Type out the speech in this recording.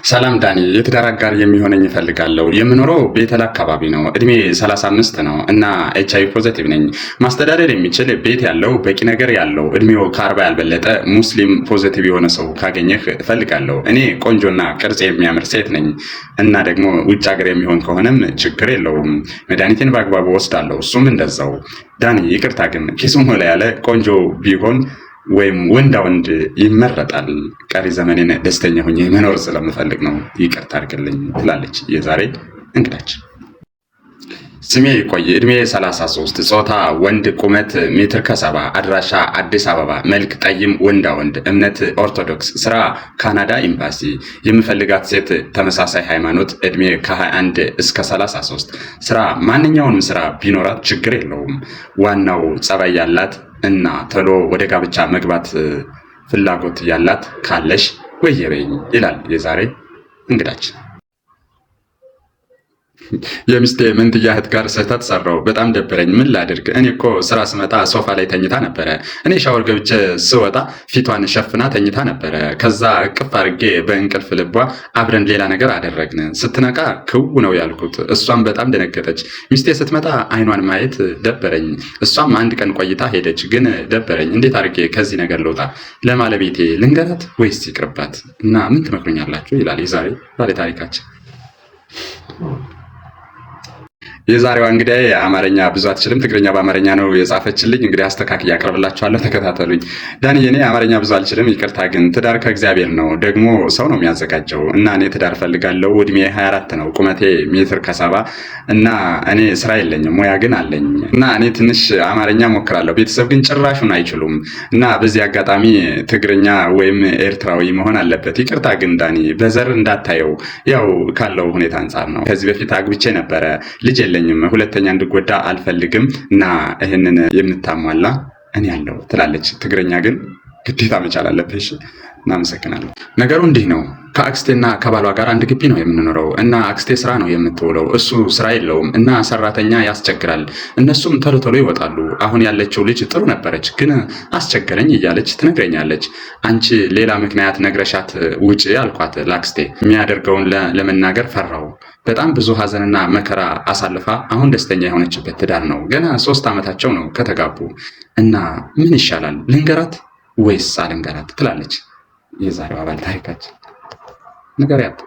ሰላም ዳኒ፣ የትዳር አጋር የሚሆነኝ እፈልጋለሁ። የምኖረው ቤተል አካባቢ ነው። እድሜ 35 ነው እና ኤችአይቪ ፖዚቲቭ ነኝ። ማስተዳደር የሚችል ቤት ያለው በቂ ነገር ያለው እድሜው ከ40 ያልበለጠ ሙስሊም ፖዚቲቭ የሆነ ሰው ካገኘህ እፈልጋለሁ። እኔ ቆንጆና ቅርጽ የሚያምር ሴት ነኝ እና ደግሞ ውጭ ሀገር የሚሆን ከሆነም ችግር የለውም። መድኃኒቴን በአግባቡ ወስዳለሁ። እሱም እንደዛው። ዳኒ ይቅርታ ግን ኪሱም ሆነ ያለ ቆንጆ ቢሆን ወይም ወንዳ ወንድ ይመረጣል። ቀሪ ዘመኔን ደስተኛ ሆኜ መኖር ስለምፈልግ ነው፣ ይቅርታ አድርግልኝ ትላለች የዛሬ እንግዳችን። ስሜ ቆይ፣ እድሜ 33፣ ጾታ ወንድ፣ ቁመት ሜትር ከ70፣ አድራሻ አዲስ አበባ፣ መልክ ጠይም ወንዳ ወንድ፣ እምነት ኦርቶዶክስ፣ ስራ ካናዳ ኤምባሲ። የምፈልጋት ሴት ተመሳሳይ ሃይማኖት፣ እድሜ ከ21 እስከ 33፣ ስራ ማንኛውንም ስራ ቢኖራት ችግር የለውም። ዋናው ጸባይ ያላት እና ቶሎ ወደ ጋብቻ መግባት ፍላጎት ያላት ካለሽ ወየበኝ ይላል የዛሬ እንግዳችን። የሚስቴ መንትያ እህት ጋር ስህተት ሰራው። በጣም ደበረኝ። ምን ላድርግ? እኔ እኮ ስራ ስመጣ ሶፋ ላይ ተኝታ ነበረ። እኔ ሻወር ገብቼ ስወጣ ፊቷን ሸፍና ተኝታ ነበረ። ከዛ እቅፍ አድርጌ በእንቅልፍ ልቧ አብረን ሌላ ነገር አደረግን። ስትነቃ ክው ነው ያልኩት። እሷም በጣም ደነገጠች። ሚስቴ ስትመጣ አይኗን ማየት ደበረኝ። እሷም አንድ ቀን ቆይታ ሄደች። ግን ደበረኝ። እንዴት አድርጌ ከዚህ ነገር ልውጣ? ለባለቤቴ ልንገራት ወይስ ይቅርባት? እና ምን ትመክሩኛላችሁ? ይላል የዛሬ ባለ ታሪካችን። የዛሬዋ እንግዲህ አማርኛ ብዙ አትችልም፣ ትግርኛ በአማርኛ ነው የጻፈችልኝ። እንግዲህ አስተካክዬ ያቀርብላችኋለሁ፣ ተከታተሉኝ። ዳንዬ፣ እኔ አማርኛ ብዙ አልችልም፣ ይቅርታ። ግን ትዳር ከእግዚአብሔር ነው፣ ደግሞ ሰው ነው የሚያዘጋጀው እና እኔ ትዳር ፈልጋለሁ። እድሜ 24 ነው፣ ቁመቴ ሜትር ከ70 እና እኔ ስራ የለኝም፣ ሙያ ግን አለኝ እና እኔ ትንሽ አማርኛ ሞክራለሁ። ቤተሰብ ግን ጭራሹን አይችሉም እና በዚህ አጋጣሚ ትግርኛ ወይም ኤርትራዊ መሆን አለበት። ይቅርታ ግን ዳኒ፣ በዘር እንዳታየው፣ ያው ካለው ሁኔታ አንጻር ነው። ከዚህ በፊት አግብቼ ነበረ፣ ልጅ የለኝም፣ ሁለተኛ እንድጎዳ አልፈልግም እና ይህንን የምታሟላ እኔ ያለው ትላለች። ትግርኛ ግን ግዴታ መቻል አለብሽ። እናመሰግናለሁ። ነገሩ እንዲህ ነው። ከአክስቴና ከባሏ ጋር አንድ ግቢ ነው የምንኖረው እና አክስቴ ስራ ነው የምትውለው፣ እሱ ስራ የለውም እና ሰራተኛ ያስቸግራል። እነሱም ቶሎ ቶሎ ይወጣሉ። አሁን ያለችው ልጅ ጥሩ ነበረች፣ ግን አስቸገረኝ እያለች ትነግረኛለች። አንቺ ሌላ ምክንያት ነግረሻት ውጪ አልኳት ለአክስቴ። የሚያደርገውን ለመናገር ፈራው። በጣም ብዙ ሀዘንና መከራ አሳልፋ አሁን ደስተኛ የሆነችበት ትዳር ነው። ገና 3 ዓመታቸው ነው ከተጋቡ እና ምን ይሻላል? ልንገራት ወይስ አልንገራት ትላለች የዛሬው አባል ታሪካችን። ንገሪያት።